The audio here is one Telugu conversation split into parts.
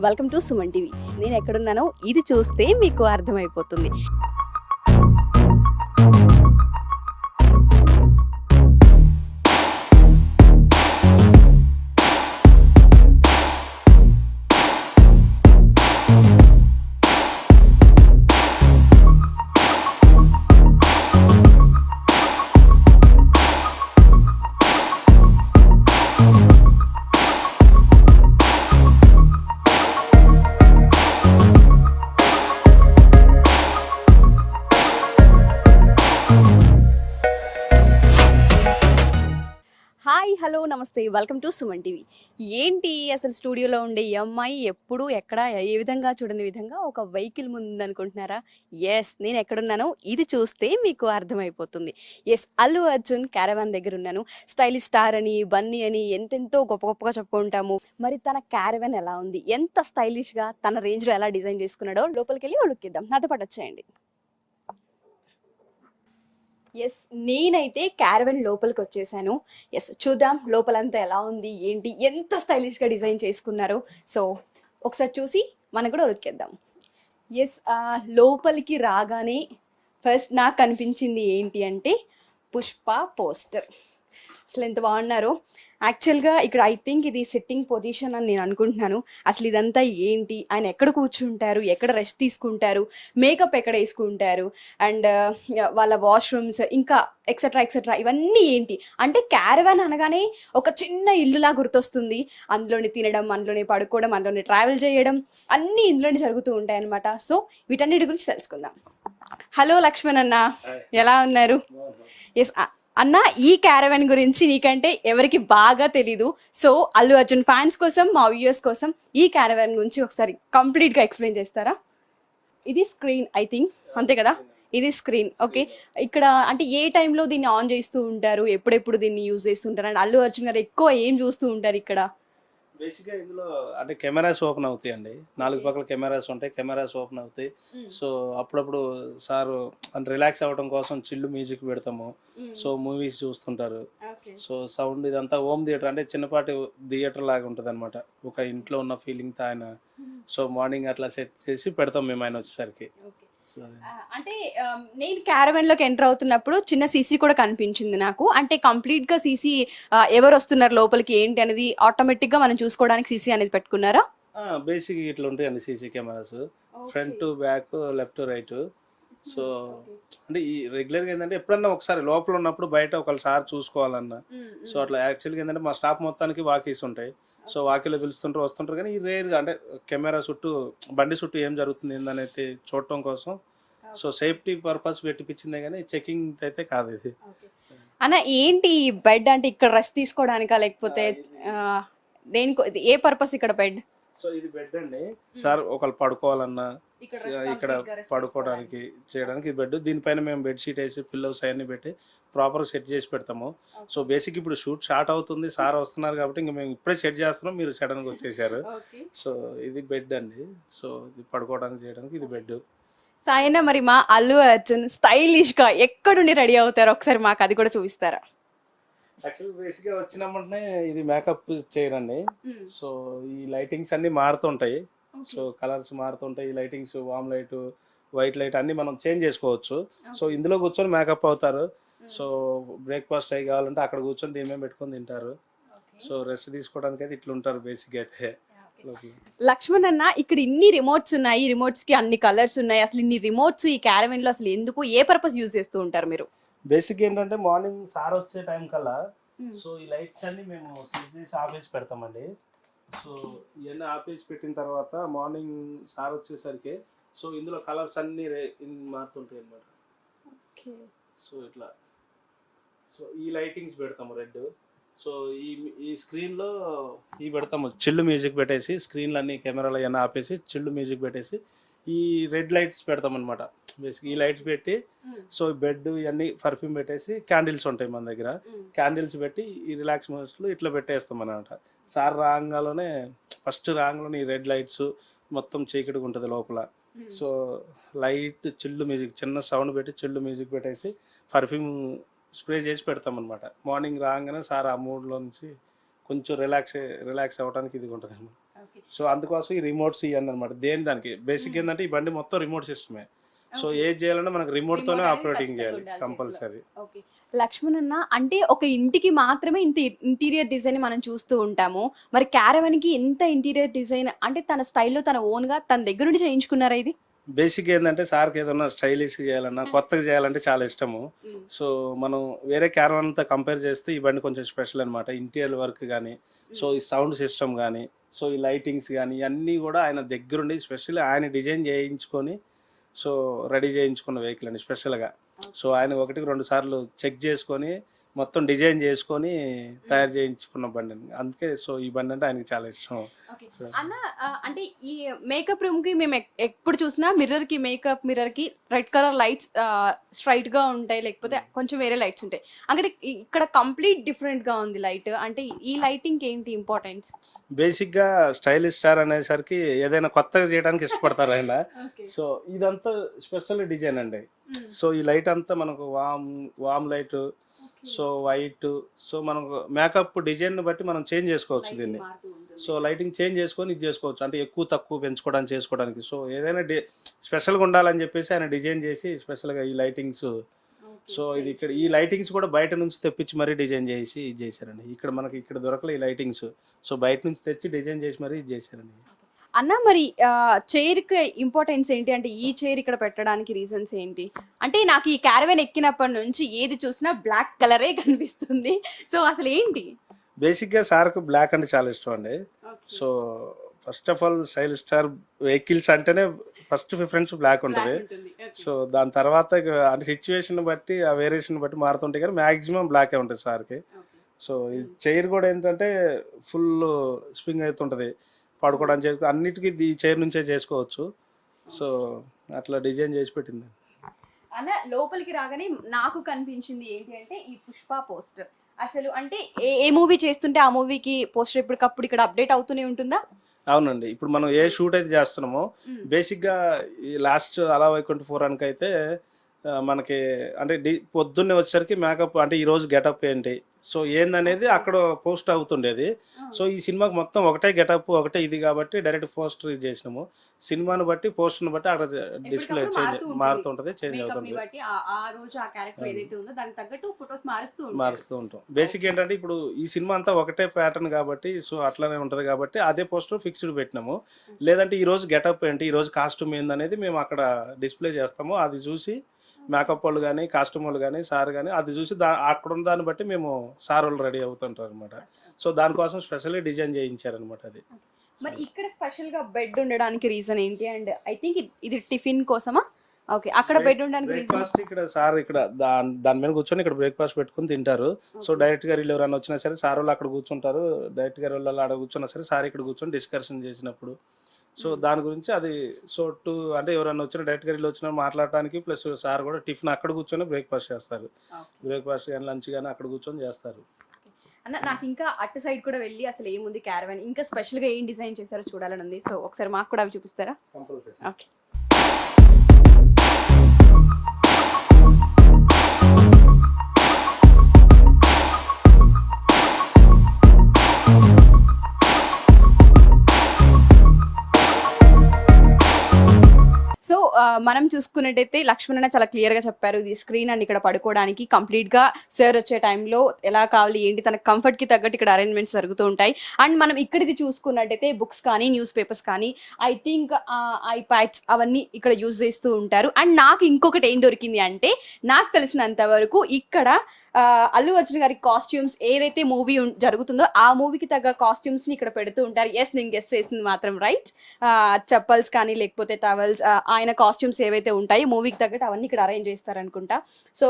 Welcome to Suman TV. నేను ఎక్కడున్నానో ఇది చూస్తే మీకు అర్థమైపోతుంది. హాయ్, హలో, నమస్తే, వెల్కమ్ టు సుమన్ టీవీ. ఏంటి అసలు స్టూడియోలో ఉండే ఈ అమ్మాయి ఎప్పుడు ఎక్కడ ఏ విధంగా చూడని విధంగా ఒక వెహికల్ ముందు అనుకుంటున్నారా? ఎస్, నేను ఎక్కడున్నానో ఇది చూస్తే మీకు అర్థమైపోతుంది. ఎస్, అల్లు అర్జున్ క్యారవాన్ దగ్గర ఉన్నాను. స్టైలిష్ స్టార్ అని, బన్నీ అని ఎంతెంతో గొప్ప గొప్పగా చెప్పుకుంటాము. మరి తన క్యారవాన్ ఎలా ఉంది, ఎంత స్టైలిష్గా తన రేంజ్లో ఎలా డిజైన్ చేసుకున్నాడో లోపలికి వెళ్ళి ఉడుక్కిద్దాం. నాతో పాటు వచ్చేయండి. ఎస్, నేనైతే క్యారవెన్ లోపలికి వచ్చేసాను. ఎస్, చూద్దాం లోపలంతా ఎలా ఉంది, ఏంటి, ఎంత స్టైలిష్గా డిజైన్ చేసుకున్నారు. సో ఒకసారి చూసి మనం కూడా ఉరికేద్దాం. ఎస్, లోపలికి రాగానే ఫస్ట్ నాకు కనిపించింది ఏంటి అంటే పుష్ప పోస్టర్. అసలు ఎంత బాగున్నారో. యాక్చువల్గా ఇక్కడ ఐ థింక్ ఇది సిట్టింగ్ పొజిషన్ అని నేను అనుకుంటున్నాను. అసలు ఇదంతా ఏంటి, ఆయన ఎక్కడ కూర్చుంటారు, ఎక్కడ రెస్ట్ తీసుకుంటారు, మేకప్ ఎక్కడ వేసుకుంటారు, అండ్ వాళ్ళ వాష్రూమ్స్, ఇంకా ఎక్సెట్రా ఎక్సెట్రా ఇవన్నీ ఏంటి అంటే క్యారవాన్ అనగానే ఒక చిన్న ఇల్లులా గుర్తొస్తుంది. అందులోనే తినడం, అందులోనే పడుకోవడం, అందులోనే ట్రావెల్ చేయడం అన్నీ ఇందులోనే జరుగుతూ ఉంటాయి అన్నమాట. సో వీటన్నిటి గురించి తెలుసుకుందాం. హలో లక్ష్మణ్ అన్న, ఎలా ఉన్నారు? ఎస్ అన్న, ఈ క్యారవాన్ గురించి నీకంటే ఎవరికి బాగా తెలీదు. సో అల్లు అర్జున్ ఫ్యాన్స్ కోసం, మా వ్యూయర్స్ కోసం ఈ క్యారవాన్ గురించి ఒకసారి కంప్లీట్గా ఎక్స్ప్లెయిన్ చేస్తారా? ఇది స్క్రీన్ ఐ థింక్, అంతే కదా? ఇది స్క్రీన్. ఓకే, ఇక్కడ అంటే ఏ టైంలో దీన్ని ఆన్ చేస్తూ ఉంటారు, ఎప్పుడెప్పుడు దీన్ని యూజ్ చేస్తుంటారు, అండ్ అల్లు అర్జున్ గారు ఎక్కువ ఏం చూస్తూ ఉంటారు ఇక్కడ? బేసిక్గా ఇందులో అంటే కెమెరాస్ ఓపెన్ అవుతాయి అండి. 4 పక్కల కెమెరాస్ ఉంటాయి, కెమెరాస్ ఓపెన్ అవుతాయి. సో అప్పుడప్పుడు సార్ అంటే రిలాక్స్ అవ్వడం కోసం చిల్లు మ్యూజిక్ పెడతాము. సో మూవీస్ చూస్తుంటారు. సో సౌండ్ ఇదంతా హోమ్ థియేటర్ అంటే చిన్నపాటి థియేటర్ లాగా ఉంటుంది అనమాట. ఒక ఇంట్లో ఉన్న ఫీలింగ్తో ఆయన సో మార్నింగ్ అట్లా సెట్ చేసి పెడతాం మేము ఆయన వచ్చేసరికి. అంటే నేను క్యారవాన్ లోకి ఎంటర్ అవుతున్నప్పుడు చిన్న సీసీ కూడా కనిపించింది నాకు. అంటే కంప్లీట్ గా సీసీ ఎవరు వస్తున్నారు లోపలికి ఏంటి అనేది ఆటోమేటిక్ గా మనం చూసుకోవడానికి సీసీ అనేది పెట్టుకున్నారా? బేసిక్ ఇట్లా ఉంటాయండి CC cameras, front back left right. So అంటే ఈ రెగ్యులర్గా ఏంటంటే ఎప్పుడన్నా ఒకసారి లోపల ఉన్నప్పుడు బయట ఒకసారి చూసుకోవాలన్నా. సో అట్లా యాక్చువల్గా ఏంటంటే మా స్టాఫ్ మొత్తానికి వాకీస్ ఉంటాయి. సో వాకీలో పిలుస్తుంటారు, వస్తుంటారు. కానీ ఈ రేర్గా అంటే కెమెరా చుట్టూ బండి చుట్టూ ఏం జరుగుతుంది ఏందనేది చూడటం కోసం సో సేఫ్టీ పర్పస్ పెట్టిపించిందే కానీ చెకింగ్ అయితే కాదు ఇది. అన్న ఏంటి బెడ్ అంటే ఇక్కడ రెస్ట్ తీసుకోవడానికా లేకపోతే దేనికో, ఏ పర్పస్ ఇక్కడ బెడ్? సో ఇది బెడ్ అండి. సార్ ఒకళ్ళు పడుకోవాలన్నా ఇక్కడ పడుకోవడానికి చేయడానికి ఇది బెడ్. దీనిపైన మేము బెడ్షీట్ వేసి పిల్లోస్ అవన్నీ పెట్టి ప్రాపర్ సెట్ చేసి పెడతాము. సో బేసిక్ ఇప్పుడు షూట్ స్టార్ట్ అవుతుంది, సార్ వస్తున్నారు కాబట్టి ఇంకా మేము ఇప్పుడే సెట్ చేస్తున్నాం, మీరు సడన్గా వచ్చేసారు. సో ఇది బెడ్ అండి. సో ఇది పడుకోవడానికి చేయడానికి ఇది బెడ్. సాయన, మరి మా అల్లు అర్జున్ స్టైలిష్ గా ఎక్కడుండి రెడీ అవుతారు ఒకసారి మాకు అది కూడా చూపిస్తారా? యాక్చువల్ బేసిక్గా వచ్చినప్పుడే ఇది మేకప్ చేయరండి. సో ఈ లైటింగ్స్ అన్ని మారుతుంటాయి. సో కలర్స్ మారుతుంటాయి. ఈ లైటింగ్స్ వామ్ లైట్, వైట్ లైట్ అన్ని మనం చేంజ్ చేసుకోవచ్చు. సో ఇందులో కూర్చొని మేకప్ అవుతారు. సో బ్రేక్ఫాస్ట్ అయ్యి కావాలంటే అక్కడ కూర్చొని దీని మీద పెట్టుకొని తింటారు. సో రెస్ట్ తీసుకోవడానికి అయితే ఇట్లా ఉంటారు బేసిక్ అయితే. లక్ష్మణ్ అన్న, ఇక్కడ ఇన్ని రిమోట్స్ ఉన్నాయి, రిమోట్స్ కి అన్ని కలర్స్ ఉన్నాయి. అసలు ఇన్ని రిమోట్స్ ఈ క్యారవాన్ లో అసలు ఎందుకు, ఏ పర్పస్ యూజ్ చేస్తూ ఉంటారు మీరు? బేసిక్ ఏంటంటే మార్నింగ్ సార్ వచ్చే టైం కల్లా సో ఈ లైట్స్ అన్ని మేము సెట్ చేసి ఆఫీస్ పెడతామండి. సో ఇవన్నీ ఆఫీస్ పెట్టిన తర్వాత మార్నింగ్ సార్ వచ్చేసరికి సో ఇందులో కలర్స్ అన్ని మారుతుంటాయి అన్నమాట. సో ఇట్లా సో ఈ లైటింగ్స్ పెడతాము రెడ్. సో ఈ స్క్రీన్లో ఈ పెడతాము చిల్లు మ్యూజిక్ పెట్టేసి, స్క్రీన్లు అన్ని కెమెరాలు అవన్నీ ఆపేసి చిల్లు మ్యూజిక్ పెట్టేసి ఈ రెడ్ లైట్స్ పెడతాం అనమాట. బేసిక్ ఈ లైట్స్ పెట్టి సో బెడ్ ఇవన్నీ పర్ఫ్యూమ్ పెట్టేసి క్యాండిల్స్ ఉంటాయి మన దగ్గర, క్యాండిల్స్ పెట్టి ఈ రిలాక్స్ మోడ్స్లో ఇట్లా పెట్టేస్తాం అనమాట. సార్ రాగాలోనే ఫస్ట్ రాగాలోనే ఈ రెడ్ లైట్స్ మొత్తం చీకటిగా ఉంటుంది లోపల. సో లైట్ చిల్లు మ్యూజిక్, చిన్న సౌండ్ పెట్టి చిల్లు మ్యూజిక్ పెట్టేసి పర్ఫ్యూమ్ స్ప్రే చేసి పెడతాం అనమాట. మార్నింగ్ రాగానే సార్ ఆ మూడ్లో నుంచి కొంచెం రిలాక్స్ అవ్వడానికి ఇది ఉంటుంది. సో అందుకోసం ఈ రిమోట్స్ ఇవన్నీ అనమాట. దేని దానికి బేసిక్ ఏంటంటే ఈ బండి మొత్తం రిమోట్ సిస్టమే. సో ఏది చేయాలన్నా మనకు రిమోట్ తోనే ఆపరేటింగ్ చేయాలి కంపల్సరీ. లక్ష్మణ్ అన్న, అంటే ఒక ఇంటికి మాత్రమే ఇంత ఇంటీరియర్ డిజైన్ మనం చూస్తూ ఉంటాము, మరి క్యారవన్ కి ఇంత ఇంటీరియర్ డిజైన్ అంటే తన స్టైల్లో తన ఓన్ గా తన దగ్గర నుండి చేయించుకున్నారా ఇది? బేసిక్ ఏంటంటే సార్కి ఏదన్నా స్టైలిష్ చేయాలన్నా కొత్తగా చేయాలంటే చాలా ఇష్టము. సో మనం వేరే క్యారవాన్ తో కంపేర్ చేస్తే ఈ బండి కొంచెం స్పెషల్ అనమాట. ఇంటీరియర్ వర్క్ కానీ, సో ఈ సౌండ్ సిస్టమ్ కానీ, సో ఈ లైటింగ్స్ కానీ ఇవన్నీ కూడా ఆయన దగ్గరుండి స్పెషల్ ఆయన డిజైన్ చేయించుకొని సో రెడీ చేయించుకున్న వెహికల్ అండి స్పెషల్గా. సో ఆయన 1-2 సార్లు చెక్ చేసుకొని మొత్తం డిజైన్ చేసుకొని తయారు చేయించుకున్న బండి అండి. అందుకే సో ఈ బండి అంటే ఆయనకి చాలా ఇష్టం. అన్న, అంటే ఈ మేకప్ రూమ్ కి మేము ఎప్పుడు చూసినా మిర్రర్ కి, మేకప్ మిర్రర్ కి రెడ్ కలర్ లైట్స్ స్ట్రైట్ గా ఉంటాయి, లేకపోతే కొంచెం వేరే లైట్స్ ఉంటాయి. అక్కడ ఇక్కడ కంప్లీట్ డిఫరెంట్ గా ఉంది లైట్. అంటే ఈ లైటింగ్ ఏంటి ఇంపార్టెన్స్? బేసిక్ గా స్టైలిష్ స్టార్ అనేసరికి ఏదైనా కొత్తగా చేయడానికి ఇష్టపడతారు ఆయన. సో ఇదంతా స్పెషల్ డిజైన్ అండి. సో ఈ లైట్ అంతా మనకు వామ్ లైట్, సో వైట్, సో మనకు మేకప్ డిజైన్ బట్టి మనం చేంజ్ చేసుకోవచ్చు దీన్ని. సో లైటింగ్ చేంజ్ చేసుకొని ఇది చేసుకోవచ్చు, అంటే ఎక్కువ తక్కువ పెంచుకోవడానికి చేసుకోవడానికి. సో ఏదైనా స్పెషల్గా ఉండాలని చెప్పేసి ఆయన డిజైన్ చేసి స్పెషల్గా ఈ లైటింగ్స్. సో ఇది ఇక్కడ ఈ లైటింగ్స్ కూడా బయట నుంచి తెప్పించి మరీ డిజైన్ చేసి ఇది చేశారండి. ఇక్కడ మనకి ఇక్కడ దొరకలే ఈ లైటింగ్స్, సో బయట నుంచి తెచ్చి డిజైన్ చేసి మరీ ఇది చేశారండి. అన్న, మరి చైర్ కి ఇంపార్టెన్స్ ఏంటి? అంటే ఈ చైర్ ఇక్కడ పెట్టడానికి రీజన్స్ ఏంటి? అంటే నాకు ఈ క్యారవెన్ ఎక్కినప్పటి నుంచి ఏది చూసినా బ్లాక్ కలరే కనిపిస్తుంది. సో అసలు ఏంటి? బేసిక్ గా సార్కు బ్లాక్ అంటే చాలా ఇష్టం అండి. So first of all style star vehicles అంటేనే ఫస్ట్ ప్రిఫరెన్స్ బ్లాక్ ఉంటుంది. సో దాని తర్వాత అంటే సిచ్యువేషన్ బట్టి ఆ వేరియేషన్ బట్టి మారుతుంటాయి, కానీ మాక్సిమం బ్లాకే ఉంటుంది సార్కి. సో ఈ చైర్ కూడా ఏంటంటే ఫుల్ స్వింగ్ అవుతుంటది, పడుకోవడానికి అన్నిటికీ ఈ చైర్ నుంచే చేసుకోవచ్చు. సో అట్లా డిజైన్ చేసి పెట్టింది. అన్న, లోపలికి రాగానే నాకు కనిపించింది ఏంటి అంటే ఈ పుష్ప పోస్టర్. అసలు అంటే ఏ మూవీ చేస్తుంటే ఆ మూవీకి పోస్టర్ ఎప్పటికప్పుడు ఇక్కడ అప్డేట్ అవుతూనే ఉంటుందా? అవునండి. ఇప్పుడు మనం ఏ షూట్ అయితే చేస్తున్నామో బేసిక్గా ఈ లాస్ట్ అలా వైకుంఠ పురానికి అయితే మనకి అంటే పొద్దున్నే వచ్చేసరికి మేకప్ అంటే ఈరోజు గెటప్ ఏంటి, సో ఏందనేది అక్కడ పోస్ట్ అవుతుండేది. సో ఈ సినిమాకి మొత్తం ఒకటే గెటప్ ఒకటే ఇది కాబట్టి డైరెక్ట్ పోస్టర్ ఇది చేసినాము. సినిమాను బట్టి పోస్టర్ని బట్టి అక్కడ డిస్ప్లే చేంజ్ మారుతుంటది, చేంజ్ అవుతుంది, మారుస్తూ ఉంటాం. బేసిక్ ఏంటంటే ఇప్పుడు ఈ సినిమా అంతా ఒకటే ప్యాటర్న్ కాబట్టి సో అట్లానే ఉంటది కాబట్టి అదే పోస్టర్ ఫిక్స్డ్ పెట్టినాము. లేదంటే ఈ రోజు గెటప్ ఏంటి, ఈ రోజు కాస్ట్యూమ్ ఏందనేది మేము అక్కడ డిస్ప్లే చేస్తాము. అది చూసి మేకప్ వాళ్ళు కానీ కాస్ట్యూమ్ వాళ్ళు కానీ సార్ కానీ అది చూసి అక్కడ ఉన్న దాన్ని బట్టి మేము సార్ వాళ్ళు రెడీ అవుతుంటారు అనమాట. సో దానికోసం స్పెషల్లీ డిజైన్ చేయించారనమాట అది. మరి ఇక్కడ స్పెషల్ గా బెడ్ ఉండడానికి రీజన్ ఏంటి? అండ్ ఐ థింక్ ఇది టిఫిన్ కోసమా? ఓకే, అక్కడ బెడ్ ఉండడానికి బ్రేక్ఫాస్ట్ ఇక్కడ సార్ ఇక్కడ దాని మీద కూర్చొని ఇక్కడ బ్రేక్ఫాస్ట్ పెట్టుకుని తింటారు. సో డైరెక్ట్ గా వీళ్ళు ఎవరైనా వచ్చినా సరే సార్ వాళ్ళు అక్కడ కూర్చుంటారు, డైరెక్ట్ గా వాళ్ళు అక్కడ కూర్చున్నా సరే సార్ ఇక్కడ కూర్చొని డిస్కషన్ చేసినప్పుడు సో దాని గురించి అది సో అంటే ఎవరైనా వచ్చినా డైరెక్ట్ గా వీళ్ళు వచ్చినా మాట్లాడటానికి, ప్లస్ సార్ కూడా టిఫిన్ అక్కడ కూర్చొని బ్రేక్ఫాస్ట్ చేస్తారు. బ్రేక్ఫాస్ట్ కానీ లంచ్ కానీ అక్కడ కూర్చొని చేస్తారు. అన్న, నాకు ఇంకా అటు సైడ్ కూడా వెళ్ళి అసలు ఏముంది క్యారవన్, ఇంకా స్పెషల్ గా ఏం డిజైన్ చేశారో చూడాలని ఉంది. సో ఒకసారి మాకు కూడా అవి చూపిస్తారా? ఓకే. సో మనం చూసుకున్నట్టయితే లక్ష్మణ్ చాలా క్లియర్ గా చెప్పారు, ఇది స్క్రీన్ అండ్ ఇక్కడ పడుకోవడానికి కంప్లీట్ గా సార్ వచ్చే టైంలో ఎలా కావాలి ఏంటి తన కంఫర్ట్ కి తగ్గట్టు ఇక్కడ అరేంజ్మెంట్స్ జరుగుతూ ఉంటాయి. అండ్ మనం ఇక్కడిది చూసుకున్నట్టయితే బుక్స్ కానీ న్యూస్ పేపర్స్ కానీ ఐ థింక్ ఐప్యాడ్స్ అవన్నీ ఇక్కడ యూజ్ చేస్తూ ఉంటారు. అండ్ నాకు ఇంకొకటి ఏం దొరికింది అంటే, నాకు తెలిసినంత వరకు ఇక్కడ అల్లు అర్జున్ గారి కాస్ట్యూమ్స్ ఏదైతే మూవీ జరుగుతుందో ఆ మూవీకి తగ్గ కాస్ట్యూమ్స్ ని ఇక్కడ పెడుతూ ఉంటారు. ఎస్, నేను గెస్ చేసింది మాత్రం రైట్. చెప్పల్స్ కానీ లేకపోతే టవల్స్, ఆయన కాస్ట్యూమ్స్ ఏవైతే ఉంటాయో మూవీకి తగ్గట్టు అవన్నీ ఇక్కడ అరేంజ్ చేస్తారనుకుంటా. సో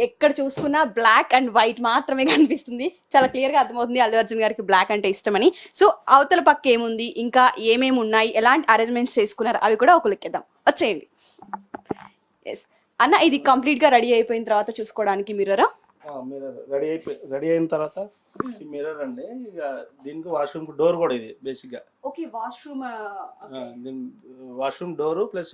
ఎక్కడ చూసుకున్నా బ్లాక్ అండ్ వైట్ మాత్రమే కనిపిస్తుంది. చాలా క్లియర్ గా అర్థమవుతుంది అల్లు అర్జున్ గారికి బ్లాక్ అంటే ఇష్టమని. సో అవతల పక్క ఏముంది, ఇంకా ఏమేమి ఉన్నాయి, ఎలాంటి అరేంజ్మెంట్స్ చేసుకున్నారు అవి కూడా ఒక లెక్కేద్దాం, వచ్చేయండి. ఎస్ అన్న, ఇది కంప్లీట్ గా రెడీ అయిపోయిన తర్వాత చూసుకోవడానికి మిర్రరా? మిర్రర్ రెడీ అయిన తర్వాత ఈ మిర్రర్ అండి. ఇక దీనికి వాష్రూమ్ డోర్ కూడా ఇది బేసిక్ గా. Okay, washroom washroom door plus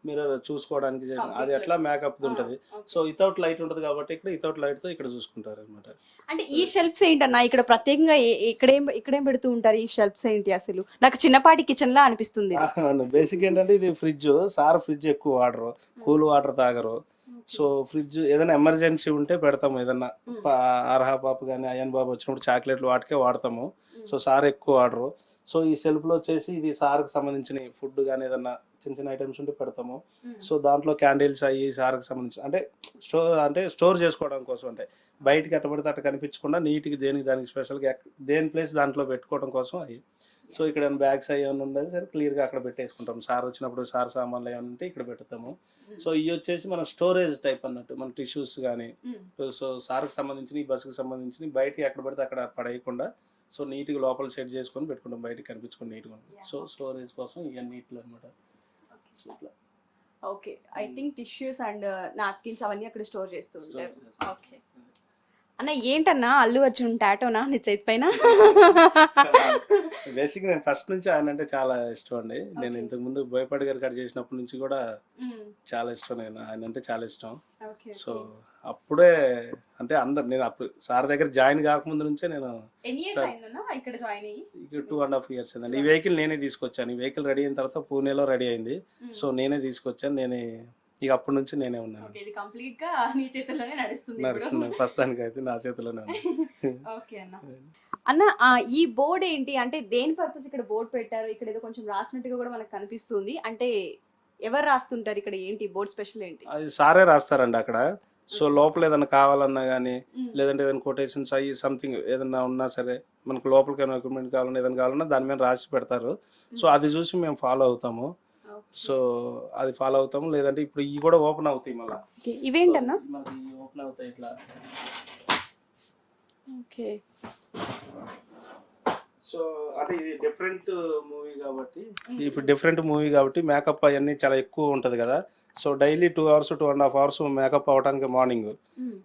mirror చూసుకోవడానికి చేయడం, Complete అది ఎట్లా light. మేకప్ ఉంటుంది. సో వితౌట్ లైట్ ఉంటుంది కాబట్టి ఇక్కడ వితౌట్ లైట్తో ఇక్కడ చూసుకుంటారు అనమాట. అంటే ఈ షెల్ఫ్స్ ఏంటన్నా ఇక్కడ ప్రత్యేకంగా ఇక్కడేం పెడుతూ ఉంటారు? ఈ షెల్ఫ్స్ ఏంటి అసలు? నాకు చిన్నపాటి కిచెన్ లా అనిపిస్తుంది ఇది. బేసిక్ ఏంటంటే ఇది ఫ్రిడ్జ్. సార్ ఫ్రిడ్జ్ ఎక్కువ వాడరు, కూల్ వాటర్ తాగరు. సో ఫ్రిడ్జ్ ఏదైనా ఎమర్జెన్సీ ఉంటే పెడతాము. ఏదన్నా అర్హా పాప కానీ అయ్యన్ బాబు వచ్చినప్పుడు చాక్లెట్లు వాటికే వాడతాము. సో సార్ ఎక్కువ వాడరు. సో ఈ సెల్ఫ్లో వచ్చేసి ఇది సార్కి సంబంధించిన ఫుడ్ కానీ ఏదన్నా చిన్న చిన్న ఐటమ్స్ ఉంటే పెడతాము. సో దాంట్లో క్యాండిల్స్ అయ్యి సార్కి సంబంధించి అంటే స్టోర్ చేసుకోవడం కోసం, అంటే బయటికి ఎట్టబడితే అట్ట కనిపించకుండా నీట్గా దానికి స్పెషల్గా దేని ప్లేస్ దాంట్లో పెట్టుకోవడం కోసం అవి. సో ఇక్కడ బ్యాగ్స్ అవి ఏమైనా ఉండదు సరే క్లియర్గా అక్కడ పెట్టేసుకుంటాం. సార్ వచ్చినప్పుడు సార్ సామాన్లు ఏమైనా ఉంటే ఇక్కడ పెడతాము. సో ఇవి వచ్చేసి మన స్టోరేజ్ టైప్ అన్నట్టు, మన టిష్యూస్ కానీ సో సార్కి సంబంధించిన ఈ బస్సుకి సంబంధించిన బయటికి ఎక్కడ పడితే అక్కడ పడేయకుండా సో నీట్గా లోపల సెట్ చేసుకొని పెట్టుకుంటాం, బయటికి కనిపించుకొని నీట్గా ఉంటుంది. సో స్టోరేజ్ కోసం ఇవన్నీ ఇట్లా అనమాట. Okay, I think tissues and napkins అవన్నీ అక్కడ స్టోర్ చేస్తూ ఉంటారు. ఓకే అన్న, ఏంటన్నా అల్లు అర్జున్ టాటోనా నీ చేతి పైన? బేసిక్ నేను ఫస్ట్ నుంచి ఆయన అంటే చాలా ఇష్టం అండి. నేను ఇంతకు ముందు బోయపాటి గారి కాడ చేసినప్పటి నుంచి కూడా చాలా ఇష్టం. నేను ఆయన అంటే చాలా ఇష్టం. సో అప్పుడే అంటే నేను అప్పుడు సార్ దగ్గర జాయిన్ కాకముందు నుంచే నేను ఇక్కడ 2.5 years అండి. ఈ వెహికల్ నేనే తీసుకొచ్చాను. ఈ వెహికల్ రెడీ అయిన తర్వాత పూణేలో రెడీ అయింది. సో నేనే తీసుకొచ్చాను. నేనే ఇక అప్పటి నుంచి నేనే ఉన్నాను. ఇది కంప్లీట్ గా నీ చేతుల్లోనే నడుస్తుంది ప్రస్తుతానికి అయితే నా చేతిలోనే ఉంది. ఓకే అన్న. అన్న ఈ బోర్డ్ ఏంటి అంటే దేని పర్పస్ ఇక్కడ బోర్డ్ పెట్టారు? ఇక్కడ ఏదో కొంచెం రాసినట్టుగా కూడా మనకు కనిపిస్తుంది. అంటే ఎవరు రాస్తుంటారు ఇక్కడ? ఏంటి బోర్డ్ స్పెషల్ ఏంటి? అది సారే రాస్తారండి అక్కడ. సో లోపల ఏదైనా కావాలన్నా కానీ లేదంటే ఏదైనా కొటేషన్స్ అయ్యి సంథింగ్ ఏదైనా ఉన్నా సరే మనకు లోపలికి ఏమైనా ఎక్విప్మెంట్ కావాలన్నా ఏదైనా కావాలన్నా దాని మీద రాసి పెడతారు. సో అది చూసి మేము ఫాలో అవుతాము. సో అది ఫాలో అవుతాము. లేదంటే ఇప్పుడు ఇవి కూడా ఓపెన్ అవుతాయి మళ్ళీ. ఇవేంటన్నా? ఓపెన్ అవుతాయి ఇట్లా. ఓకే. సో అంటే ఇది డిఫరెంట్ మూవీ కాబట్టి మేకప్ అవన్నీ చాలా ఎక్కువ ఉంటుంది కదా. So daily 2 hours 2.5 hours makeup అవడానికి మార్నింగ్.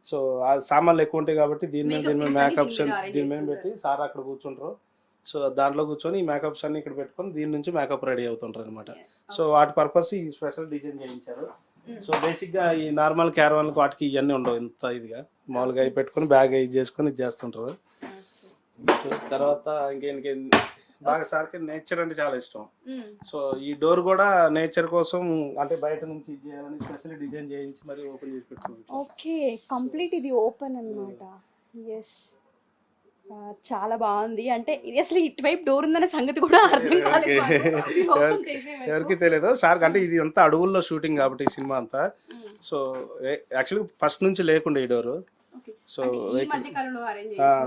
సో ఆ సామాన్లు ఎక్కువ ఉంటాయి కాబట్టి దీని మీద మేకప్స్ దీని మీద పెట్టి సార్ అక్కడ కూర్చుంటారు. సో దాంట్లో కూర్చొని ఈ మేకప్స్ అన్ని ఇక్కడ పెట్టుకొని దీని నుంచి మేకప్ రెడీ అవుతుంటారు అనమాట. సో వాటి పర్పస్ ఈ స్పెషల్ డిజైన్ చేయించారు. సో బేసిక్ గా ఈ నార్మల్ క్యారవాన్ వాటికి ఇవన్నీ ఉండవు ఇంత ఇదిగా. మామూలుగా అవి పెట్టుకొని బ్యాగ్ ఇది చేసుకొని ఇది చేస్తుంటారు. సో తర్వాత ఇంకేం బాగా సార్కి నేచర్ అంటే చాలా ఇష్టం. సో ఈ డోర్ కూడా నేచర్ కోసం అంటే బయట నుంచి ఇది చేయాలని స్పెషల్ డిజైన్ చేయించి మరి ఓపెన్ చేసి పెట్టుకుంటాం. ఓకే, కంప్లీట్ ఇది ఓపెన్ అన్నమాట. ఎస్, చాలా బాగుంది. అంటే ఇది అసలు ఇటువైపు డోర్ ఉందనే సంగతి కూడా అర్థం కాలేదు. ఎవరికి తెలియదు సార్. అంటే ఇది అంతా అడవుల్లో షూటింగ్ కాబట్టి ఈ సినిమా అంతా. సో యాక్చువల్గా ఫస్ట్ నుంచి లేకుండా ఈ డోరు. సో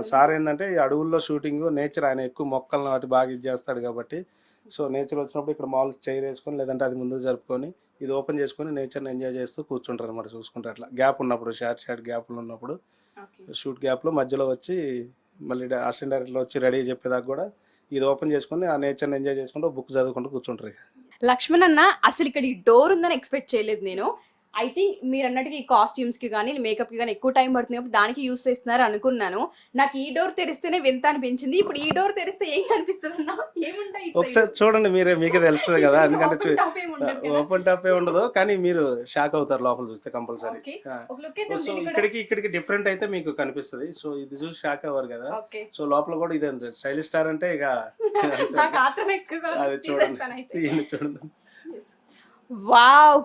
సార్ ఏంటంటే ఈ అడవుల్లో షూటింగ్ నేచర్, ఆయన ఎక్కువ మొక్కలను వాటి బాగా ఇది చేస్తాడు కాబట్టి సో నేచర్ వచ్చినప్పుడు ఇక్కడ మామూలు చైర్ వేసుకొని లేదంటే అది ముందుకు జరుపుకొని ఇది ఓపెన్ చేసుకొని నేచర్ని ఎంజాయ్ చేస్తూ కూర్చుంటారు అనమాట. చూసుకుంటారు అట్లా గ్యాప్ ఉన్నప్పుడు, షార్ట్ గ్యాప్లు ఉన్నప్పుడు, షూట్ గ్యాప్లో మధ్యలో వచ్చి మళ్ళీ అసిస్టెంట్ డైరెక్టర్ వచ్చి రెడీ చెప్పేదాకా కూడా ఇది ఓపెన్ చేసుకుని ఆ నేచర్ని ఎంజాయ్ చేసుకుంటూ బుక్ చదువుకుంటూ కూర్చుంటారు. లక్ష్మణ్ అన్న, అసలు ఇక్కడ ఈ డోర్ ఉందని ఎక్స్పెక్ట్ చేయలేదు నేను. ఐ థింక్ మీరు అన్నట్టుగా ఈ కాస్ట్యూమ్స్ కి కానీ మేకప్ కి కానీ ఎక్కువ టైం పడుతుంది కాబట్టి దానికి యూస్ చేస్తున్నారు అనుకున్నాను. నాకు ఈ డోర్ తెరిస్తేనే వింత అనిపించింది. ఇప్పుడు ఈ డోర్ తెరిస్తే ఏం కనిపిస్తుంది అన్న? ఏముంటాయి ఒకసారి చూడండి, మీకే తెలుస్తుంది కదా. ఎందుకంటే ఓపెన్ టాప్ ఏ ఉండదు కానీ మీరు షాక్ అవుతారు లోపల చూస్తే కంపల్సరీ. సో ఇక్కడికి డిఫరెంట్ అయితే మీకు కనిపిస్తుంది. సో ఇది చూసి షాక్ అవ్వరు కదా. సో లోపల కూడా ఇదే స్టైలిష్ స్టార్ అంటే ఇక అది చూడండి. వావ్,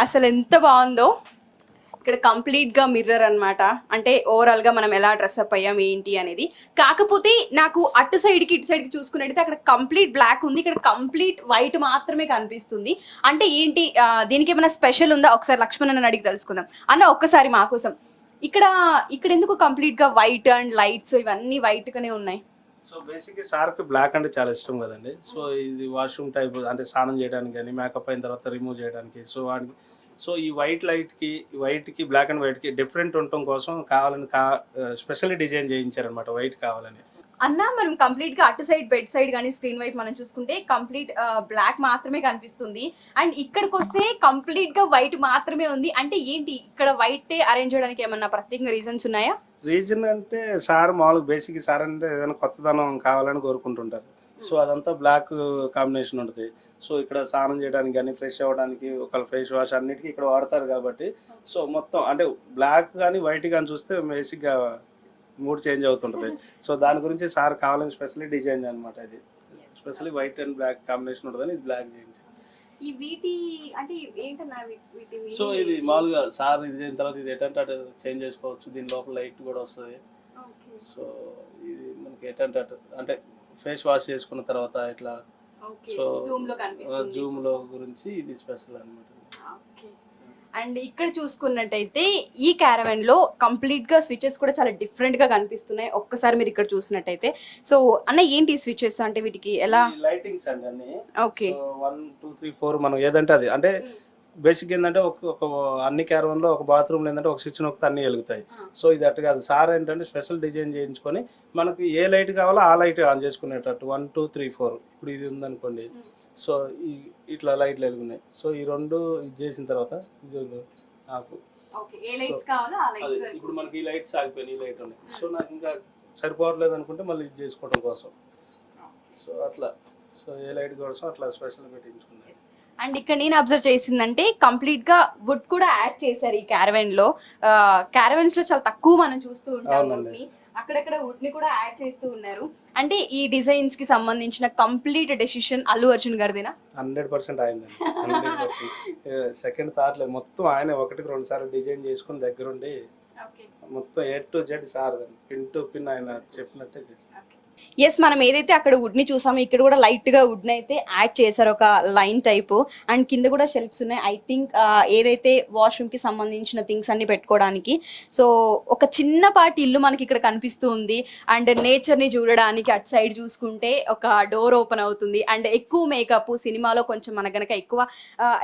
అసలు ఎంత బాగుందో. ఇక్కడ కంప్లీట్ గా మిర్రర్ అన్నమాట. అంటే ఓవరాల్ గా మనం ఎలా డ్రెస్అప్ అయ్యాం ఏంటి అనేది. కాకపోతే నాకు అటు సైడ్ కి ఇటు సైడ్ కి చూసుకున్నట్టయితే అక్కడ కంప్లీట్ బ్లాక్ ఉంది, ఇక్కడ కంప్లీట్ వైట్ మాత్రమే కనిపిస్తుంది. అంటే ఏంటి దీనికి ఏమైనా స్పెషల్ ఉందా? ఒకసారి లక్ష్మణ్ అన్న అడిగి తెలుసుకుందాం. అన్న ఒక్కసారి మా కోసం ఇక్కడ ఎందుకు కంప్లీట్ గా వైట్ అండ్ లైట్స్ ఇవన్నీ వైట్ గానే ఉన్నాయి? సో బేసిక్గా సార్కి బ్లాక్ అంటే చాలా ఇష్టం కదండి. సో ఇది వాష్రూమ్ టైప్ అంటే స్నానం చేయడానికి కానీ మేకప్ అయిన తర్వాత రిమూవ్ చేయడానికి. సో వాడికి సో ఈ వైట్కి బ్లాక్ అండ్ వైట్కి డిఫరెంట్ ఉండటం కోసం కావాలని స్పెషల్లీ డిజైన్ చేయించారనమాట, వైట్ కావాలని. అన్న మనం కంప్లీట్ గా అటు సైడ్ బెడ్ సైడ్ కానీ స్క్రీన్ వైపు మనం చూసుకుంటే కంప్లీట్ బ్లాక్ మాత్రమే కనిపిస్తుంది. అండ్ ఇక్కడికి వస్తే కంప్లీట్ గా వైట్ మాత్రమే ఉంది. అంటే ఏంటి ఇక్కడ వైట్ అరేంజ్ చేయడానికి ఏమన్నా ప్రత్యేకంగా రీజన్స్ ఉన్నాయా? రీజన్ అంటే సార్ మామూలుగా బేసిక్ సార్ అంటే ఏదైనా కొత్తదనం కావాలని కోరుకుంటుంటారు. సో అదంతా బ్లాక్ కాంబినేషన్ ఉంటుంది. సో ఇక్కడ స్నానం చేయడానికి కానీ ఫ్రెష్ అవ్వడానికి ఒక ఫేస్ వాష్ అన్నిటికీ ఇక్కడ వాడతారు కాబట్టి సో మొత్తం అంటే బ్లాక్ కానీ వైట్ కానీ చూస్తే బేసిక్గా మూడ్ చేంజ్ అవుతుంటుంది. సో దాని గురించి సార్ కావాలని స్పెషల్లీ డిజైన్ అనమాట. ఇది specially white and black combination ఉంటుందని ఇది బ్లాక్ చేయించి. ఈ వీటి అంటే ఏంటన్నా వీటి సో ఇది మామూలుగా సార్ ఇది అయిన తర్వాత ఇది ఎటంటే అటు చేంజ్ చేసుకోవచ్చు. దీని లోపల లైట్ కూడా వస్తుంది. సో ఇది మనకి ఎటంటే అటు అంటే ఫేస్ వాష్ చేసుకున్న తర్వాత ఇట్లా సో జూమ్ లో గురించి ఇది స్పెషల్ అనమాట. అండ్ ఇక్కడ చూసుకున్నట్టయితే ఈ క్యారవెన్ లో కంప్లీట్ గా స్విచెస్ కూడా చాలా డిఫరెంట్ గా కనిపిస్తున్నాయి. ఒక్కసారి మీరు ఇక్కడ చూసినట్టయితే సో అన్న ఏంటి స్విచెస్ అంటే వీటికి ఎలా లైటింగ్స్ అండి అన్ని. ఓకే 1 2 3 4 మనం ఏదంటే అది అంటే బేసిక్ ఏంటంటే ఒక అన్ని క్యారవన్ లో ఒక బాత్రూమ్ ఏంటంటే ఒక స్విచ్ నొక్కితే అన్ని వెలుగుతాయి. సో ఇది అట్టు కాదు. సార్ ఏంటంటే స్పెషల్ డిజైన్ చేయించుకొని మనకి ఏ లైట్ కావాలో ఆ లైట్ ఆన్ చేసుకునేటట్టు 1 2 3 4 ఇప్పుడు ఇది ఉందనుకోండి. సో ఈ ఇట్లా లైట్లు వెలుగున్నాయి. సో ఈ రెండు ఇది చేసిన తర్వాత ఇది ఆఫ్. ఇప్పుడు మనకి ఈ లైట్స్ ఆగిపోయినాయి, ఈ లైట్ ఉన్నాయి. సో నాకు ఇంకా సరిపోవట్లేదు అనుకుంటే మళ్ళీ ఇది చేసుకోవడం కోసం సో అట్లా సో ఏ లైట్ కోసం అట్లా స్పెషల్ పెట్టించుకున్నాను. అండ్ ఇక్కడ నేను అబ్జర్వ్ చేసిందంటే కంప్లీట్ గా వుడ్ కూడా యాడ్ చేశారు ఈ క్యారవెన్ లో. క్యారవెన్స్ లో చాలా తక్కువ మనం చూస్తూ ఉంటాం వుడ్ ని, అక్కడక్కడ వుడ్ ని కూడా యాడ్ చేస్తూ ఉన్నారు. అంటే ఈ డిజైన్స్ కి సంబంధించిన కంప్లీట్ డెసిషన్ అల్లు అర్జున్ గారిదేనా? 100% అయిందండి. 100% సెకండ్ థాట్ లేదు. మొత్తం ఆయన 1-2 సార్లు డిజైన్ చేసుకుని దగ్గరుండి మొత్తం A to Z sir pin to pin ఆయన చెప్పినట్టే చేస్తారు. ఎస్, మనం ఏదైతే అక్కడ వుడ్ ని చూసామో ఇక్కడ కూడా లైట్ గా వుడ్ ని అయితే యాడ్ చేశారు, ఒక లైన్ టైప్. అండ్ కింద కూడా షెల్ఫ్స్ ఉన్నాయి. ఐ థింక్ ఏదైతే వాష్రూమ్ కి సంబంధించిన థింగ్స్ అన్ని పెట్టుకోవడానికి. సో ఒక చిన్నపాటి ఇల్లు మనకి ఇక్కడ కనిపిస్తూ ఉంది. అండ్ నేచర్ ని చూడడానికి అటు సైడ్ చూసుకుంటే ఒక డోర్ ఓపెన్ అవుతుంది. అండ్ ఎక్కువ మేకప్ సినిమాలో కొంచెం మన గనక ఎక్కువ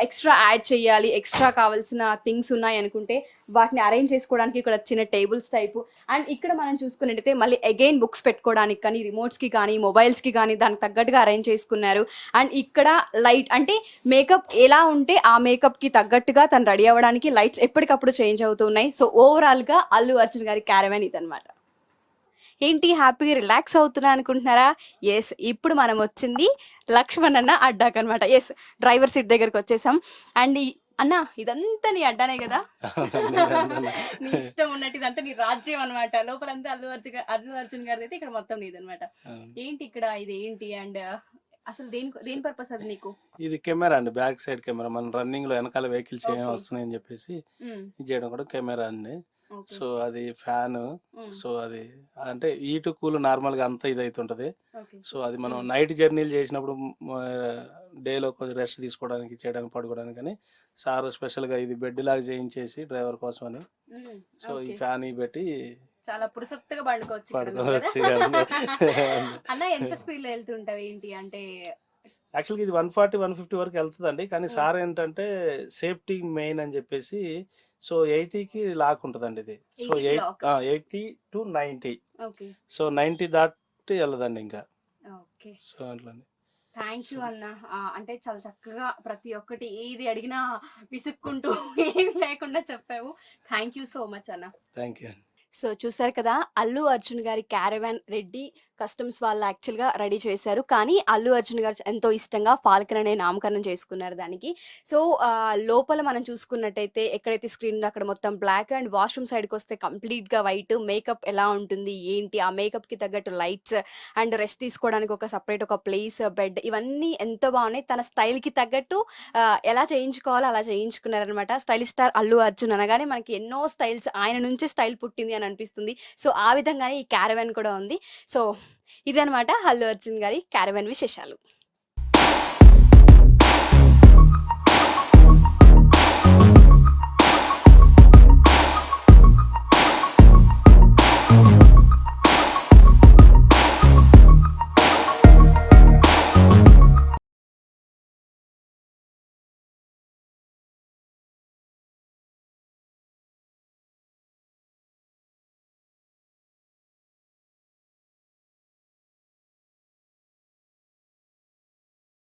ఎక్స్ట్రా యాడ్ చేయాలి, ఎక్స్ట్రా కావాల్సిన థింగ్స్ ఉన్నాయి అనుకుంటే వాటిని అరేంజ్ చేసుకోవడానికి ఇక్కడ చిన్న టేబుల్స్ టైపు. అండ్ ఇక్కడ మనం చూసుకున్నట్టయితే మళ్ళీ అగైన్ బుక్స్ పెట్టుకోవడానికి కానీ రిమోట్స్కి కానీ మొబైల్స్కి కానీ దానికి తగ్గట్టుగా అరేంజ్ చేసుకున్నారు. అండ్ ఇక్కడ లైట్ అంటే మేకప్ ఎలా ఉంటే ఆ మేకప్కి తగ్గట్టుగా తను రెడీ అవ్వడానికి లైట్స్ ఎప్పటికప్పుడు చేంజ్ అవుతున్నాయి. సో ఓవరాల్గా అల్లు అర్జున్ గారి క్యారవెన్ ఇదనమాట. ఏంటి హ్యాపీగా రిలాక్స్ అవుతున్నా అనుకుంటున్నారా? ఎస్, ఇప్పుడు మనం వచ్చింది లక్ష్మణ్ అన్న అడ్డాక్ అనమాట. ఎస్, డ్రైవర్ సీట్ దగ్గరకు వచ్చేసాం. అండ్ అన్నా ఇదంతా నీ అడ్డానే కదా, నీ ఇష్టం ఉన్నట్టు ఇదంతా నీ రాజ్యం అనమాట. లోపలంతా అల్లు అర్జున్ గారి అయితే ఇక్కడ మొత్తం నీదనమాట. ఏంటి ఇక్కడ ఇది ఏంటి అండ్ అసలు దేని పర్పస్ అది నీకు? ఇది కెమెరా అండి, బ్యాక్ సైడ్ కెమెరా. మన రన్నింగ్ లో వెనకాల వెహికల్స్ ఏం వస్తున్నాయి అని చెప్పేసి ఇది చేయడం కూడా కెమెరా అండి. సో అది ఫ్యాన్. సో అది అంటే ఈటు కూల్ నార్మల్ గా అంతా ఇది అవుతుంటది. సో అది మనం నైట్ జర్నీలు చేసినప్పుడు డేలో కొంచెం రెస్ట్ తీసుకోవడానికి చేయడానికి పడుకోవడానికి అని సార్ స్పెషల్ గా ఇది బెడ్ లాగా చేయించేసి డ్రైవర్ కోసం అని సో ఈ ఫ్యాన్ పెట్టి చాలా పురుసప్తగా పడుకోవచ్చు. అన్న ఎంత స్పీడ్ లో వెళ్తుంటావు ఏంటి అంటే? యాక్చువల్గా ఇది 140-150 వరకు వెళ్తుందండి. కానీ సార్ ఏంటంటే సేఫ్టీ మెయిన్ అని చెప్పేసి సో 80కి లాక్ ఉంటుందండి ఇది. So 80 to 90. సో 90 దాటి వెళ్ళదండి ఇంకా. సో అట్లా. థ్యాంక్ యూ అన్న. అంటే చాలా చక్కగా ప్రతి ఒక్కటి ఏది అడిగినా విసుక్కుంటూ ఏమి లేకుండా చెప్పావు. థ్యాంక్ యూ సో మచ్ అన్న. Thank you. సో చూసారు కదా, అల్లు అర్జున్ గారి క్యారవాన్ రెడ్డి కస్టమ్స్ వాళ్ళు యాక్చువల్గా రెడీ చేశారు. కానీ అల్లు అర్జున్ గారు ఎంతో ఇష్టంగా ఫాల్కన్ అనే నామకరణం చేసుకున్నారు దానికి. సో లోపల మనం చూసుకున్నట్టయితే ఎక్కడైతే స్క్రీన్ ఉందో అక్కడ మొత్తం బ్లాక్. అండ్ వాష్రూమ్ సైడ్కి వస్తే కంప్లీట్గా వైట్. మేకప్ ఎలా ఉంటుంది ఏంటి, ఆ మేకప్కి తగ్గట్టు లైట్స్ అండ్ రెస్ట్ తీసుకోవడానికి ఒక సపరేట్ ఒక ప్లేస్, బెడ్, ఇవన్నీ ఎంతో బాగున్నాయి. తన స్టైల్కి తగ్గట్టు ఎలా చేయించుకోవాలో అలా చేయించుకున్నారనమాట. స్టైలిష్ స్టార్ అల్లు అర్జున్ అనగానే మనకి ఎన్నో స్టైల్స్, ఆయన నుంచే స్టైల్ పుట్టింది అని అనిపిస్తుంది. సో ఆ విధంగానే ఈ క్యారవాన్ కూడా ఉంది. సో ఇదనమాట అల్లు అర్జున్ గారి క్యారవాన్ విశేషాలు.